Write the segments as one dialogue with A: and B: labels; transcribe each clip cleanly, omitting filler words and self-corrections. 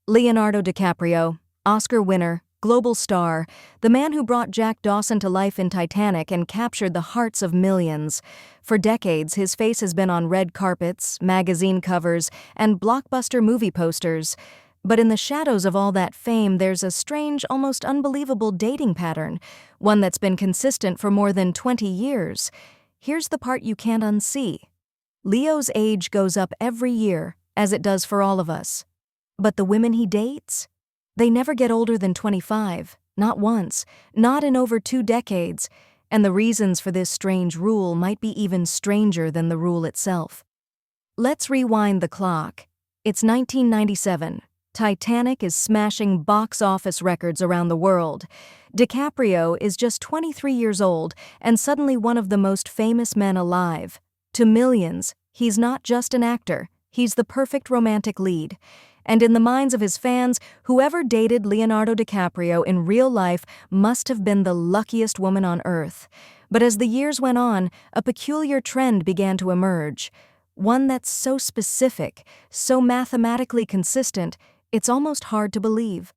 A: Leonardo DiCaprio, Oscar winner, global star, the man who brought Jack Dawson to life in Titanic and captured the hearts of millions. For decades, his face has been on red carpets, magazine covers, and blockbuster movie posters. But in the shadows of all that fame, there's a strange, almost unbelievable dating pattern, one that's been consistent for more than 20 years. Here's the part you can't unsee. Leo's age goes up every year, as it does for all of us. But the women he dates? They never get older than 25, not once, not in over 2 decades, and the reasons for this strange rule might be even stranger than the rule itself. Let's rewind the clock. It's 1997. Titanic is smashing box office records around the world. DiCaprio is just 23 years old and suddenly one of the most famous men alive. To millions, he's not just an actor, he's the perfect romantic lead. And in the minds of his fans, whoever dated Leonardo DiCaprio in real life must have been the luckiest woman on earth. But as the years went on, a peculiar trend began to emerge. One that's so specific, so mathematically consistent, it's almost hard to believe.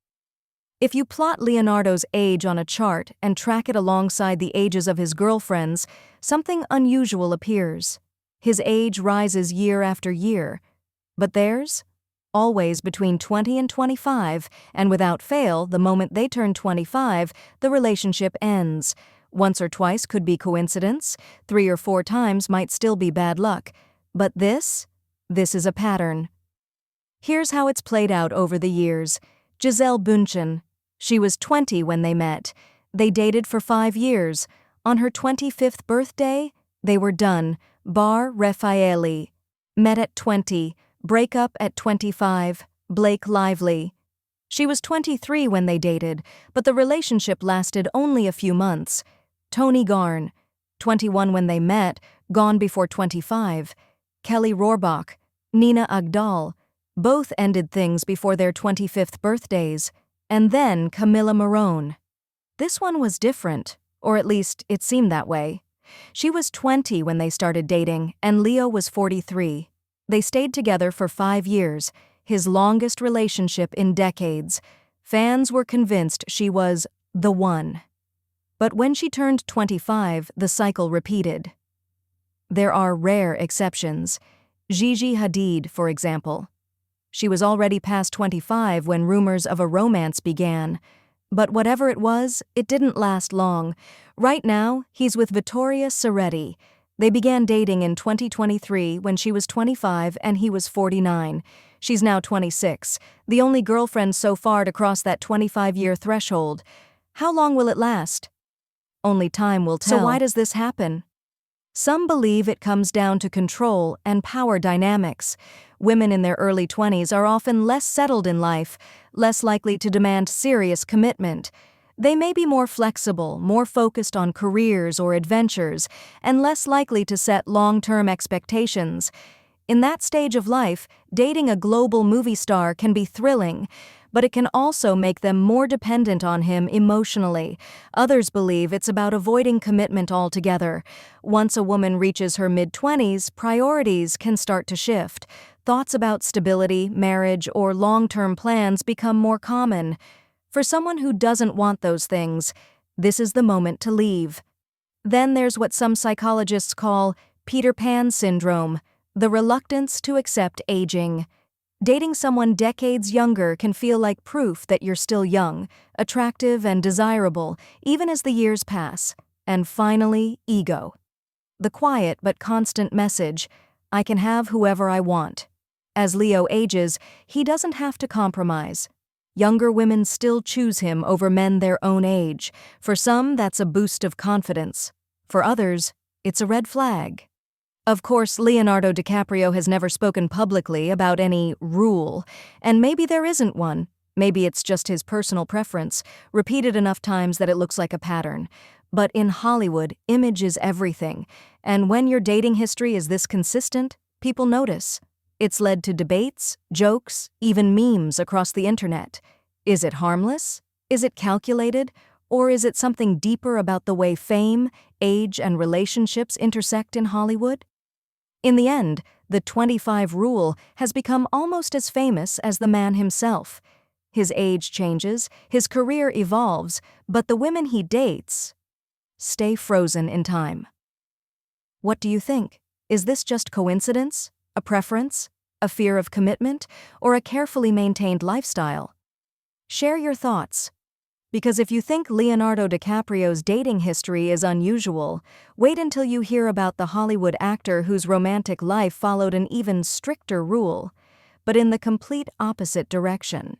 A: If you plot Leonardo's age on a chart and track it alongside the ages of his girlfriends, something unusual appears. His age rises year after year. But theirs? Always between 20 and 25, and without fail, the moment they turn 25, the relationship ends. Once or twice could be coincidence, 3 or 4 times might still be bad luck. But this is a pattern. Here's how it's played out over the years. Gisele Bündchen. She was 20 when they met. They dated for 5 years. On her 25th birthday, they were done. Bar Raffaele. Met at 20. Breakup at 25, Blake Lively. She was 23 when they dated, but the relationship lasted only a few months. Tony Garn, 21 when they met, gone before 25. Kelly Rohrbach, Nina Agdal, both ended things before their 25th birthdays. And then Camila Morrone. This one was different, or at least it seemed that way. She was 20 when they started dating, and Leo was 43. They stayed together for 5 years, his longest relationship in decades. Fans were convinced she was the one. But when she turned 25, the cycle repeated. There are rare exceptions. Gigi Hadid, for example. She was already past 25 when rumors of a romance began. But whatever it was, it didn't last long. Right now, he's with Vittoria Ceretti. They began dating in 2023 when she was 25 and he was 49. She's now 26, the only girlfriend so far to cross that 25-year threshold. How long will it last? Only time will tell. So why does this happen? Some believe it comes down to control and power dynamics. Women in their early 20s are often less settled in life, less likely to demand serious commitment. They may be more flexible, more focused on careers or adventures, and less likely to set long-term expectations. In that stage of life, dating a global movie star can be thrilling, but it can also make them more dependent on him emotionally. Others believe it's about avoiding commitment altogether. Once a woman reaches her mid-20s, priorities can start to shift. Thoughts about stability, marriage, or long-term plans become more common. For someone who doesn't want those things, this is the moment to leave. Then there's what some psychologists call Peter Pan syndrome, the reluctance to accept aging. Dating someone decades younger can feel like proof that you're still young, attractive, and desirable, even as the years pass. And finally, ego. The quiet but constant message, I can have whoever I want. As Leo ages, he doesn't have to compromise. Younger women still choose him over men their own age. For some, that's a boost of confidence. For others, it's a red flag. Of course, Leonardo DiCaprio has never spoken publicly about any rule, and maybe there isn't one. Maybe it's just his personal preference, repeated enough times that it looks like a pattern. But in Hollywood, image is everything, and when your dating history is this consistent, people notice. It's led to debates, jokes, even memes across the internet. Is it harmless? Is it calculated? Or is it something deeper about the way fame, age, and relationships intersect in Hollywood? In the end, the 25 rule has become almost as famous as the man himself. His age changes, his career evolves, but the women he dates stay frozen in time. What do you think? Is this just coincidence? A preference? A fear of commitment? Or a carefully maintained lifestyle? Share your thoughts. Because if you think Leonardo DiCaprio's dating history is unusual, wait until you hear about the Hollywood actor whose romantic life followed an even stricter rule, but in the complete opposite direction.